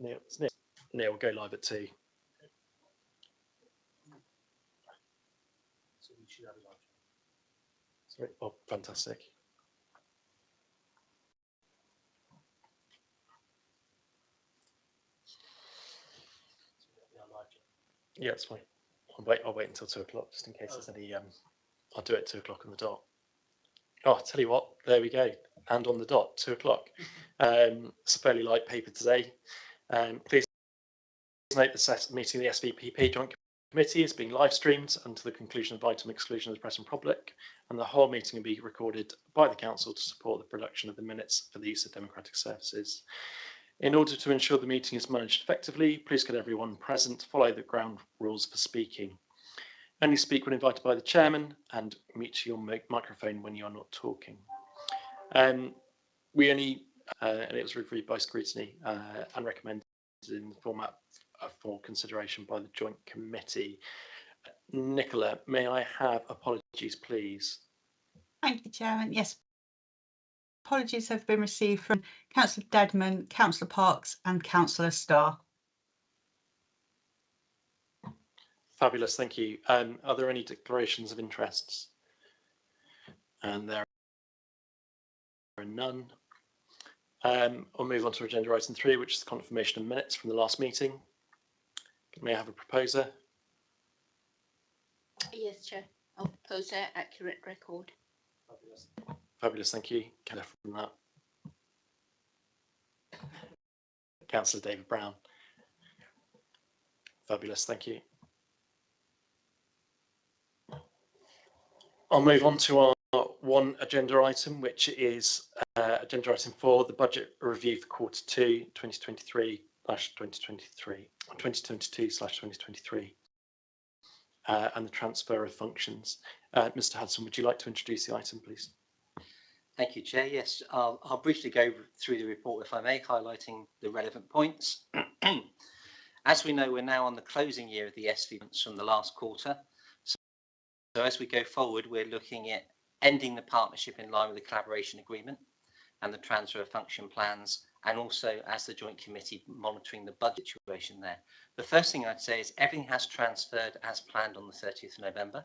Neil will go live at 2. So we should have a live. Sorry. Oh, fantastic. Yeah, it's fine. I'll wait until 2 o'clock just in case there's any. I'll do it at 2 o'clock on the dot. Oh, I'll tell you what, there we go. And on the dot, 2 o'clock. It's a fairly light paper today. Please note the meeting of the SVPP Joint Committee is being live streamed until the conclusion of item exclusion of the press and public, and the whole meeting will be recorded by the Council to support the production of the minutes for the use of democratic services. In order to ensure the meeting is managed effectively, please could everyone present follow the ground rules for speaking. Only speak when invited by the chairman and mute your microphone when you are not talking. We only, and it was reviewed by Scrutiny and recommended in the format for consideration by the Joint Committee. Nicola, may I have apologies, please? Thank you, Chairman. Yes, apologies have been received from Councillor Dedman, Councillor Parks and Councillor Stour. Fabulous, thank you. Are there any declarations of interests? And there are none. I'll move on to agenda item 3, which is the confirmation of minutes from the last meeting. May I have a proposer? Yes, Chair. I'll propose an accurate record. Fabulous. Fabulous, thank you. Can I from that? Councillor David Brown. Fabulous, thank you. I'll move on to our one agenda item, which is agenda item 4, the budget review for quarter 2, 2022/2023, and the transfer of functions. Mr. Hudson, would you like to introduce the item, please? Thank you, Chair. Yes, I'll briefly go through the report, if I may, highlighting the relevant points. As we know, we're now on the closing year of the SV from the last quarter. So as we go forward, we're looking at ending the partnership in line with the collaboration agreement and the transfer of function plans, and also as the Joint Committee monitoring the budget situation there. The first thing I'd say is everything has transferred as planned on the 30th of November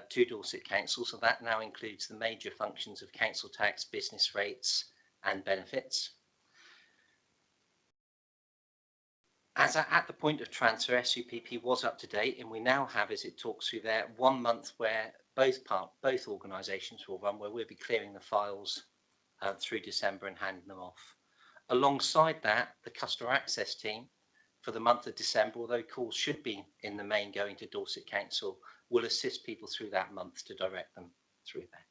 to Dorset Council. So that now includes the major functions of council tax, business rates and benefits. As at the point of transfer, SVPP was up to date, and we now have, as it talks through there, 1 month where both organisations will run, where we'll be clearing the files through December and handing them off. Alongside that, the customer access team for the month of December, although calls should be in the main going to Dorset Council, will assist people through that month to direct them through there.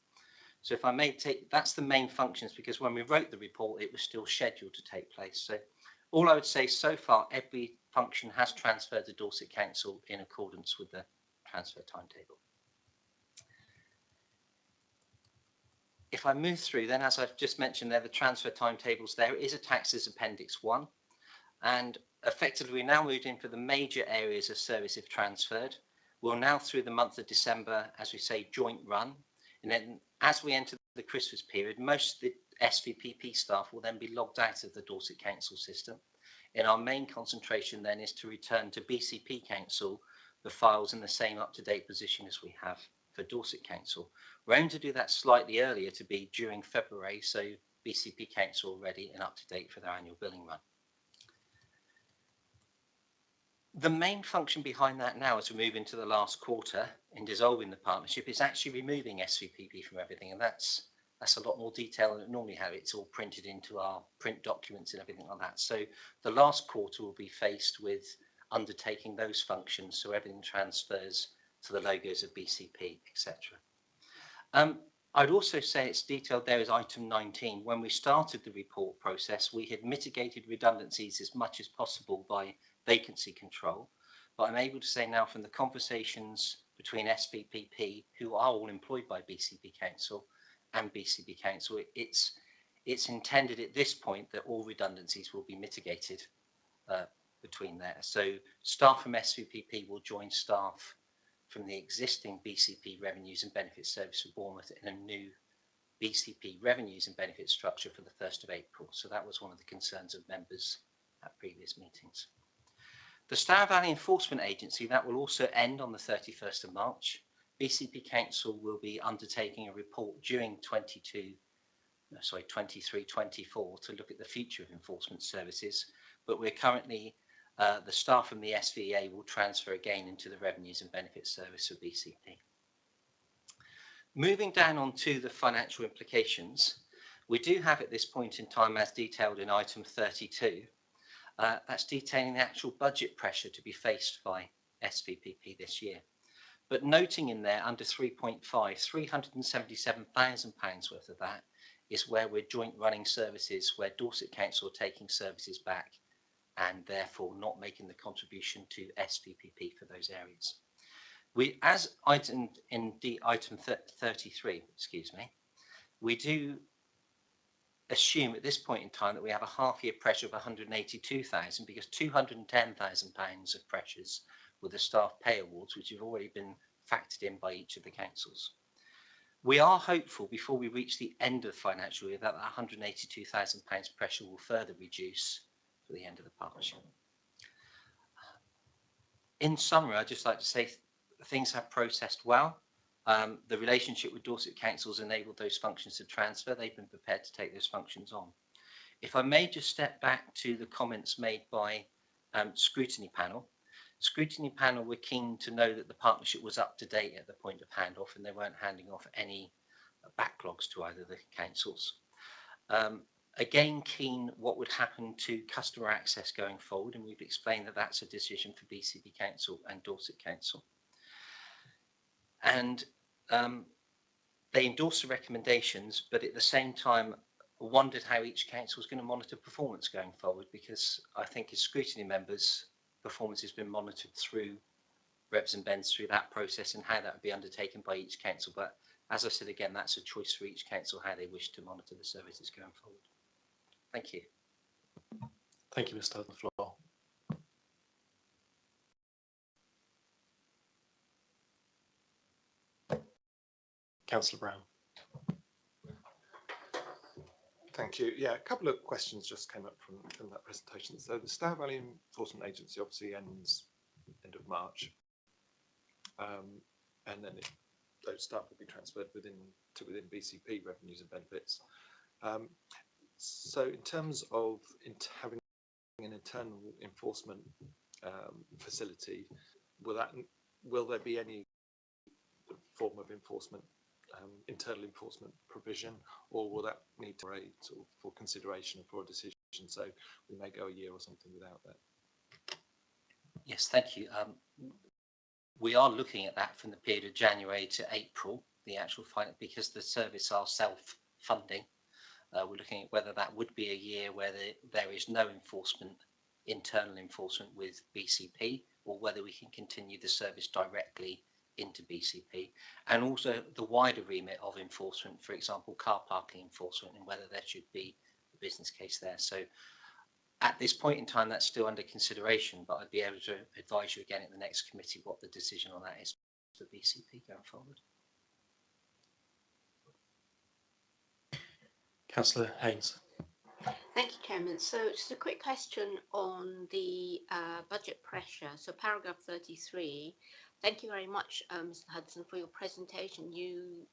So if I may take, that's the main functions, because when we wrote the report, it was still scheduled to take place. So all I would say so far, every function has transferred to Dorset Council in accordance with the transfer timetable. If I move through, then, as I've just mentioned there, the transfer timetables, there is a taxes appendix 1, and effectively we now moved in for the major areas of service if transferred. We'll now, through the month of December, as we say, joint run, and then as we enter the Christmas period, most of the SVPP staff will then be logged out of the Dorset Council system. And our main concentration then is to return to BCP Council the files in the same up-to-date position as we have for Dorset Council. We're aiming to do that slightly earlier, to be during February, so BCP Council ready and up to date for their annual billing run. The main function behind that now, as we move into the last quarter in dissolving the partnership, is actually removing SVPP from everything, and that's a lot more detail than it normally have. It's all printed into our print documents and everything like that. So the last quarter will be faced with undertaking those functions, so everything transfers to the logos of BCP, etc. I'd also say it's detailed there as item 19. When we started the report process, we had mitigated redundancies as much as possible by vacancy control, but I'm able to say now from the conversations between SVPP, who are all employed by BCP Council, and BCP Council, it's intended at this point that all redundancies will be mitigated between there. So staff from SVPP will join staff from the existing BCP Revenues and Benefits Service for Bournemouth in a new BCP Revenues and Benefits structure for the 1st of April. So that was one of the concerns of members at previous meetings. The Stour Valley Enforcement Agency, that will also end on the 31st of March. BCP Council will be undertaking a report during 23-24 to look at the future of enforcement services, but we're currently, the staff from the SVA will transfer again into the Revenues and Benefits Service of BCP. Moving down onto the financial implications, we do have at this point in time, as detailed in item 32, that's detailing the actual budget pressure to be faced by SVPP this year. But noting in there under 3.5, £377,000 worth of that is where we're joint running services, where Dorset Council are taking services back and therefore not making the contribution to SVPP for those areas. We, as item 33, excuse me, we do assume at this point in time that we have a half-year pressure of 182,000 because £210,000 of pressures with the staff pay awards, which have already been factored in by each of the councils. We are hopeful before we reach the end of the financial year that £182,000 pressure will further reduce for the end of the partnership. In summary, I'd just like to say things have processed well. The relationship with Dorset Council has enabled those functions to transfer. They've been prepared to take those functions on. If I may just step back to the comments made by Scrutiny Panel. Scrutiny Panel were keen to know that the partnership was up to date at the point of handoff and they weren't handing off any backlogs to either of the councils. Again, keen what would happen to customer access going forward, and we've explained that that's a decision for BCP Council and Dorset Council. And they endorsed the recommendations, but at the same time wondered how each council was going to monitor performance going forward, because I think as scrutiny members, performance has been monitored through Revs and Bens through that process and how that would be undertaken by each council. But as I said again, that's a choice for each council how they wish to monitor the services going forward. Thank you. Thank you, Mr. On the floor. Councillor Brown. Thank you. Yeah, a couple of questions just came up from that presentation. So the Stour Valley Enforcement Agency obviously ends end of March, and then those staff will be transferred within BCP Revenues and Benefits. So in terms of having an internal enforcement facility, will there be any form of enforcement, internal enforcement provision, or will that need to wait for consideration for a decision? So we may go a year or something without that. Yes, thank you. We are looking at that from the period of January to April, the actual final, because the service are self-funding. We're looking at whether that would be a year where there is no enforcement, internal enforcement with BCP, or whether we can continue the service directly into BCP, and also the wider remit of enforcement, for example, car parking enforcement, and whether there should be a business case there. So at this point in time, that's still under consideration, but I'd be able to advise you again at the next committee what the decision on that is for BCP going forward. Councillor Haynes. Thank you, Chairman. So just a quick question on the budget pressure. So paragraph 33, thank you very much, Mr. Hudson, for your presentation. You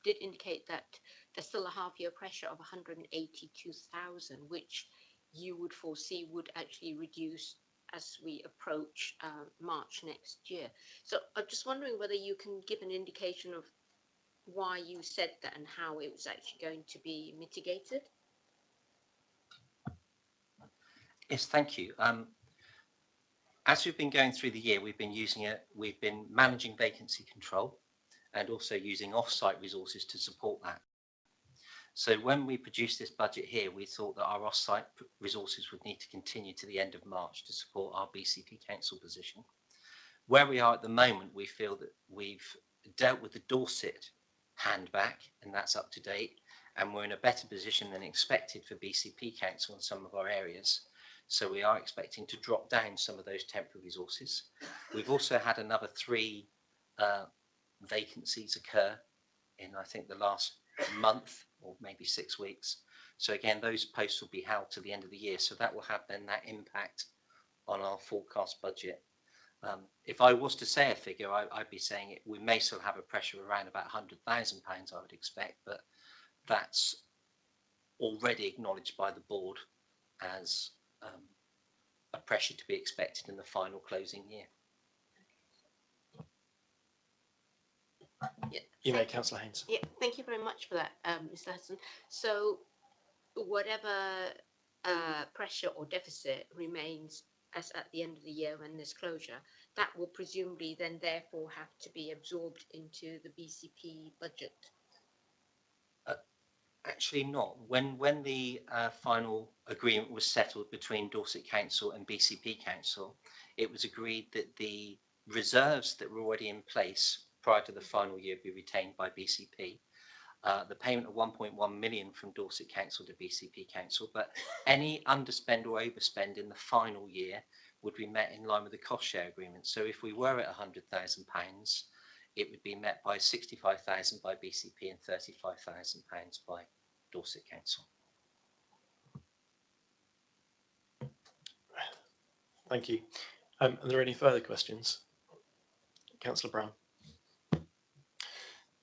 did indicate that there's still a half-year pressure of 182,000, which you would foresee would actually reduce as we approach March next year. So I'm just wondering whether you can give an indication of why you said that and how it was actually going to be mitigated. Yes, thank you. As we've been going through the year, we've been managing vacancy control and also using off-site resources to support that. So when we produced this budget here, we thought that our off-site resources would need to continue to the end of March to support our BCP Council position. Where we are at the moment, we feel that we've dealt with the Dorset handback, and that's up to date, and we're in a better position than expected for BCP Council in some of our areas. So we are expecting to drop down some of those temporary resources. We've also had another 3 vacancies occur in, I think, the last month or maybe 6 weeks. So again, those posts will be held to the end of the year. So that will have then that impact on our forecast budget. If I was to say a figure, I'd be saying we may still have a pressure around about £100,000, I would expect, but that's already acknowledged by the board as a pressure to be expected in the final closing year. Yeah, You may, Councillor Haynes. yeah, thank you very much for that, Mr. Hudson. So whatever pressure or deficit remains as at the end of the year when there's closure, that will presumably then therefore have to be absorbed into the BCP budget. Actually not. When the final agreement was settled between Dorset Council and BCP Council, it was agreed that the reserves that were already in place prior to the final year be retained by BCP. The payment of 1.1 million from Dorset Council to BCP Council, but any underspend or overspend in the final year would be met in line with the cost share agreement. So if we were at £100,000, it would be met by 65,000 by BCP and 35,000 pounds by Dorset Council. Thank you. Are there any further questions? Councillor Brown.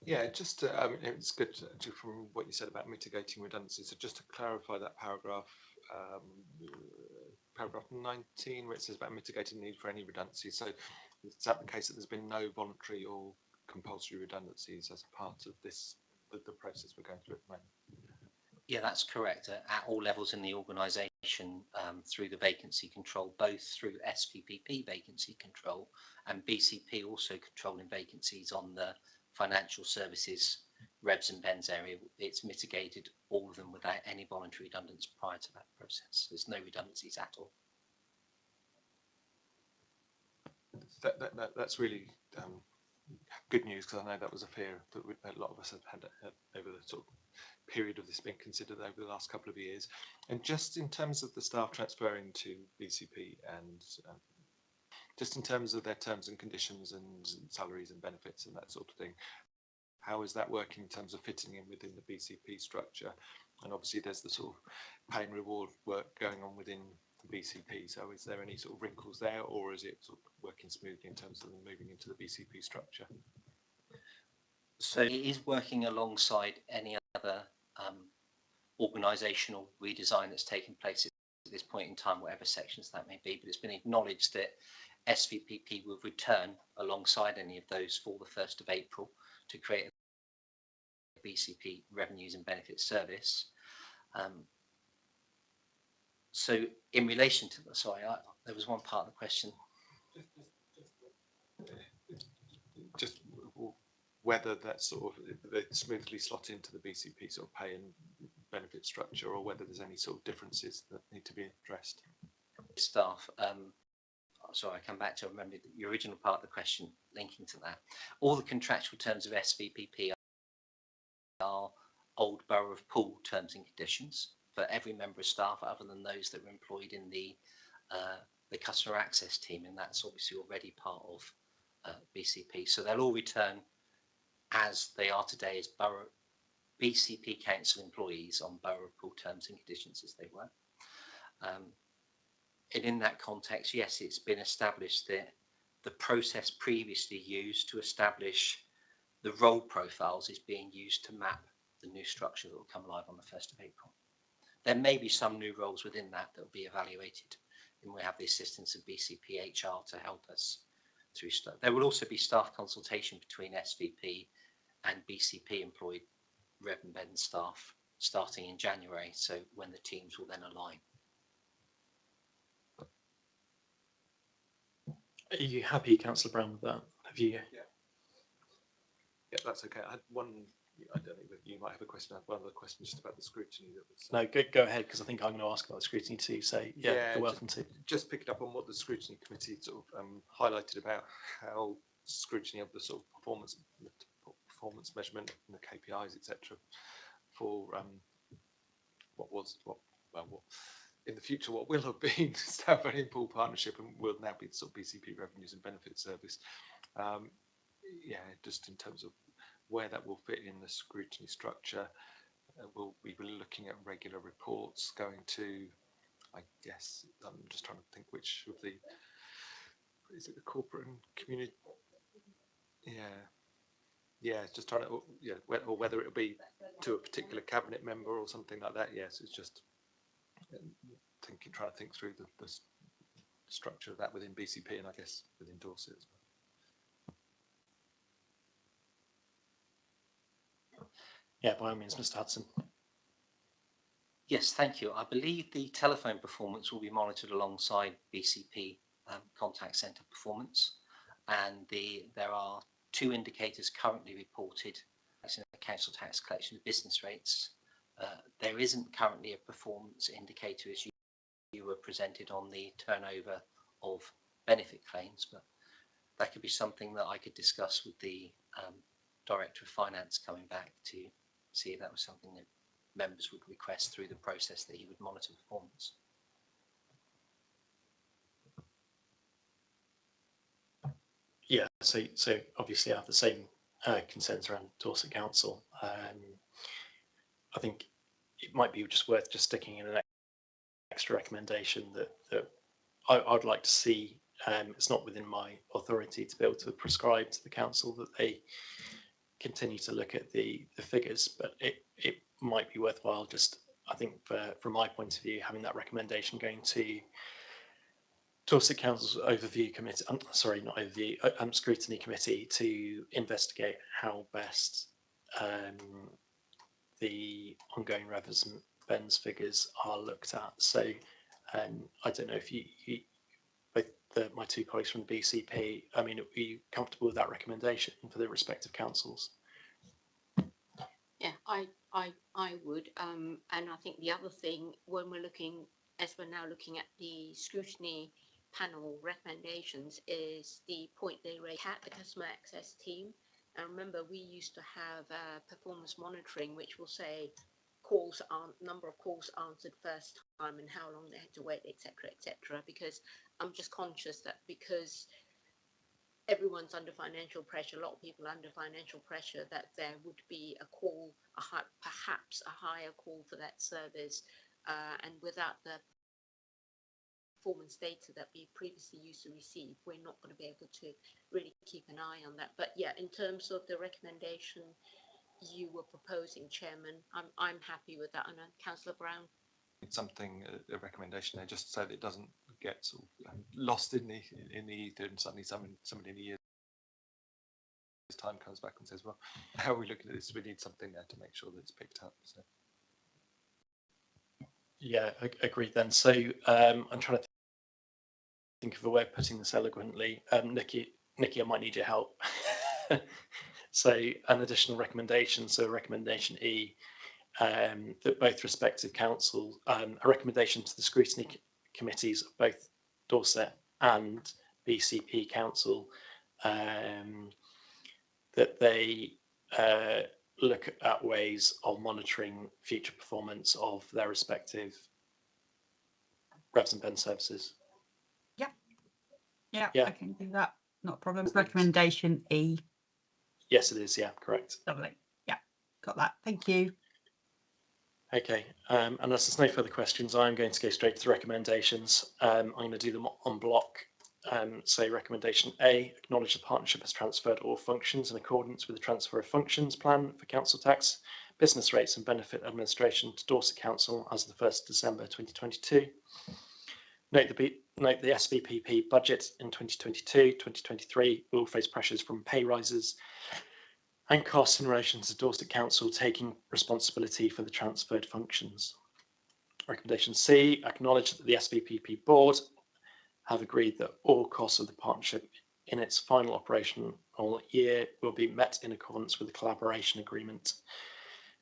Yeah, just it's good from what you said about mitigating redundancies. So just to clarify that paragraph, paragraph 19, where it says about mitigating the need for any redundancies. So is that the case that there's been no voluntary or compulsory redundancies as a part of this, the process we're going through at the moment? Yeah, that's correct. At all levels in the organisation, through the vacancy control, both through SVPP vacancy control and BCP also controlling vacancies on the financial services, Rebs and Bens area, it's mitigated all of them without any voluntary redundancies prior to that process. There's no redundancies at all. That's really good news, because I know that was a fear that a lot of us have had over the sort of period of this being considered over the last couple of years. And just in terms of the staff transferring to BCP and just in terms of their terms and conditions and salaries and benefits and that sort of thing, how is that working in terms of fitting in within the BCP structure? And obviously there's the sort of pay and reward work going on within the BCP. So is there any sort of wrinkles there, or is it sort of working smoothly in terms of them moving into the BCP structure? So it is working alongside any other organisational redesign that's taken place at this point in time, whatever sections that may be, but it's been acknowledged that SVPP will return alongside any of those for the 1st of April to create a BCP revenues and benefits service. So in relation to the, sorry, there was one part of the question. Just whether that sort of they smoothly slot into the BCP sort of pay and benefit structure, or whether there's any sort of differences that need to be addressed. Staff, sorry, I come back to remember the original part of the question linking to that. All the contractual terms of SVPP are old Borough of Poole terms and conditions for every member of staff other than those that were employed in the customer access team, and that's obviously already part of BCP. So they'll all return as they are today as Borough BCP Council employees on Borough of Poole terms and conditions as they were. And in that context, yes, it's been established that the process previously used to establish the role profiles is being used to map the new structure that will come live on the 1st of April. There may be some new roles within that that will be evaluated, and we have the assistance of BCP HR to help us through stuff. There will also be staff consultation between SVP and BCP employed Rev and Ben staff starting in January, so when the teams will then align. Are you happy, Councillor Brown, with that? Have you? Yeah, that's okay. I had one. I don't think that you might have a question. I had one other question just about the scrutiny that was. No, go ahead, because I think I'm going to ask about the scrutiny too. So yeah, you're welcome to. Just picking up on what the scrutiny committee sort of highlighted about how scrutiny of the sort of performance measurement and the KPIs, etc., for what in the future what will have been Stour and Poole partnership and will now be sort of BCP revenues and benefits service. Yeah, just in terms of where that will fit in the scrutiny structure, We'll be looking at regular reports, going to, I guess, I'm just trying to think which of the, is it the corporate and community? Yeah, it's just trying to, or whether it'll be to a particular cabinet member or something like that. Yes, it's just trying to think through the structure of that within BCP and I guess within Dorset as well. Yeah, by all means, Mr. Hudson. Yes, thank you. I believe the telephone performance will be monitored alongside BCP contact centre performance, and there are 2 indicators currently reported in the council tax collection business rates. There isn't currently a performance indicator as you were presented on the turnover of benefit claims, but that could be something that I could discuss with the Director of Finance coming back to see if that was something that members would request through the process that he would monitor performance. Yeah, so obviously I have the same concerns around Dorset Council. I think it might be just worth just sticking in an extra recommendation that I'd like to see. It's not within my authority to be able to prescribe to the council that they continue to look at the figures, but it might be worthwhile just, I think, from my point of view, having that recommendation going to Dorset Council's overview committee, sorry, not overview, scrutiny committee to investigate how best the ongoing revs and bends figures are looked at. So I don't know if you both my 2 colleagues from the BCP, I mean, are you comfortable with that recommendation for the respective councils? Yeah, I would. And I think the other thing, when we're looking, as we're now looking at the scrutiny panel recommendations, is the point they raised at the customer access team. And remember, we used to have performance monitoring, which will say number of calls answered first time and how long they had to wait, etc. Because I'm just conscious that because everyone's under financial pressure, a lot of people are under financial pressure, that there would be a call, perhaps a higher call for that service, and without the performance data that we previously used to receive, we're not going to be able to really keep an eye on that. But yeah, in terms of the recommendation you were proposing, Chairman, I'm happy with that. And Councillor Brown. It's something, a recommendation there, just so that it doesn't get sort of lost in the ether, and suddenly somebody in a year's time comes back and says, well, how are we looking at this? We need something there to make sure that it's picked up. So. Yeah, agreed then. So I'm trying to think of a way of putting this eloquently. Nikki, I might need your help. So an additional recommendation, so recommendation E, that both respective councils, a recommendation to the scrutiny committees of both Dorset and BCP Council, that they look at ways of monitoring future performance of their respective revs and bend services. Yeah, Yeah. I can do that. Not a problem. Recommendation E. Yes, it is. Yeah, correct. Lovely. Yeah, got that. Thank you. Okay, unless there's no further questions, I'm going to go straight to the recommendations. I'm going to do them en bloc. So recommendation A, acknowledge the partnership has transferred all functions in accordance with the transfer of functions plan for council tax, business rates and benefit administration to Dorset Council as of the 1st December 2022. Note the SVPP budget in 2022-2023 will face pressures from pay rises and costs in relation to Dorset Council taking responsibility for the transferred functions. Recommendation C, acknowledge that the SVPP board have agreed that all costs of the partnership in its final operational year will be met in accordance with the collaboration agreement.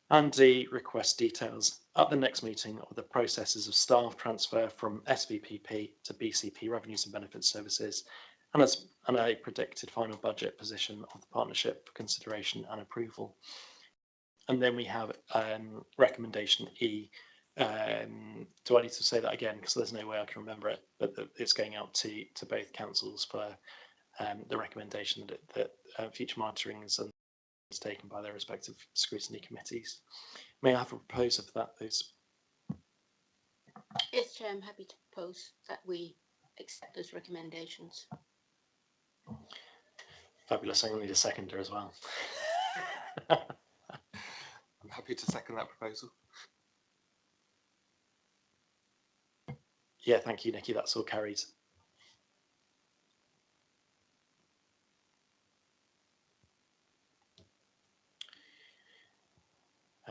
And D, request details at the next meeting of the processes of staff transfer from SVPP to BCP Revenues and Benefits Services and a predicted final budget position of the partnership for consideration and approval. And then we have recommendation E. Do I need to say that again? Because there's no way I can remember it, but it's going out to both councils for the recommendation that future monitorings and taken by their respective scrutiny committees. May I have a proposal for that, please? Yes, Chair, I'm happy to propose that we accept those recommendations. Fabulous. I'm going to need a seconder as well. I'm happy to second that proposal. Yeah, thank you, Nikki. That's all carried.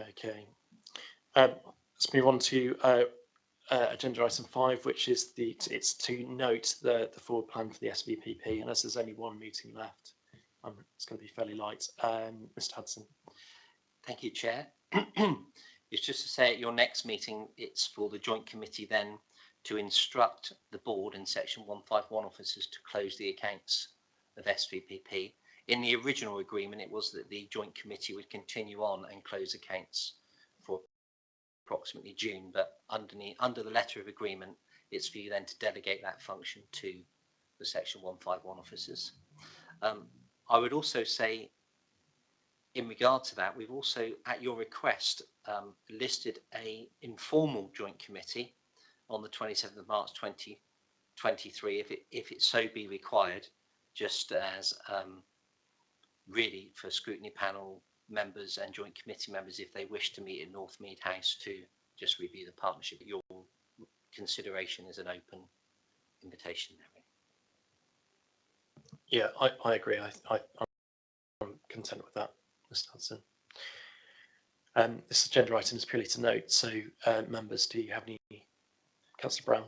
Okay. Let's move on to agenda item 5, which is it's to note the forward plan for the SVPP, and as there's only one meeting left, it's going to be fairly light. Mr. Hudson. Thank you, Chair. It's just to say at your next meeting, it's for the joint committee then to instruct the board and section 151 officers to close the accounts of SVPP. In the original agreement, it was that the joint committee would continue on and close accounts for approximately June, but under the letter of agreement, it's for you then to delegate that function to the section 151 officers. I would also say, in regard to that, we've also, at your request, listed a informal joint committee on the 27th of March 2023, if it so be required, just as really for scrutiny panel members and joint committee members, if they wish to meet in Northmead House to just review the partnership. Your consideration is an open invitation there. Yeah, I agree. I'm content with that, Mr. Hudson. This agenda item is purely to note. So, members, do you have any? Councillor Brown.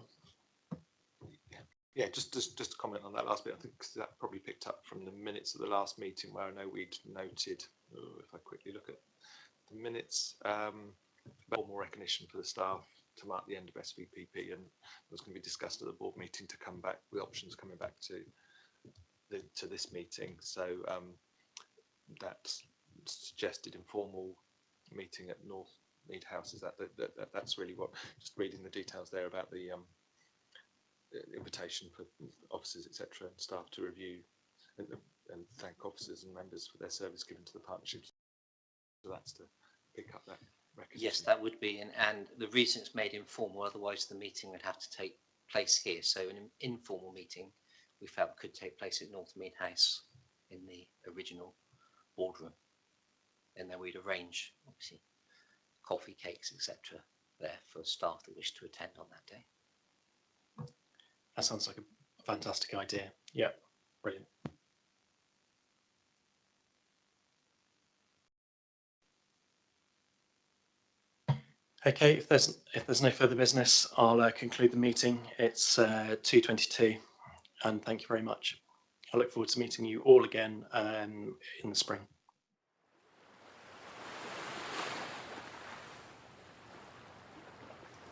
Yeah, just to comment on that last bit. I think that probably picked up from the minutes of the last meeting, where I know we'd noted. If I quickly look at the minutes, more recognition for the staff to mark the end of SVPP, and it was going to be discussed at the board meeting to come back with options coming back to this meeting. So that suggested informal meeting at Northmead House. Is that's really what? Just reading the details there about the invitation for officers, etc., and staff to review and thank officers and members for their service given to the partnerships. So that's to pick up that recognition. Yes, that would be, and the reason it's made informal, otherwise the meeting would have to take place here. So an informal meeting we felt could take place at Northmead House in the original boardroom, and then we'd arrange obviously coffee, cakes, etc. there for staff that wish to attend on that day. That sounds like a fantastic idea. Yeah, brilliant. Okay, if there's no further business, I'll conclude the meeting. It's 2:22, and thank you very much. I look forward to meeting you all again in the spring.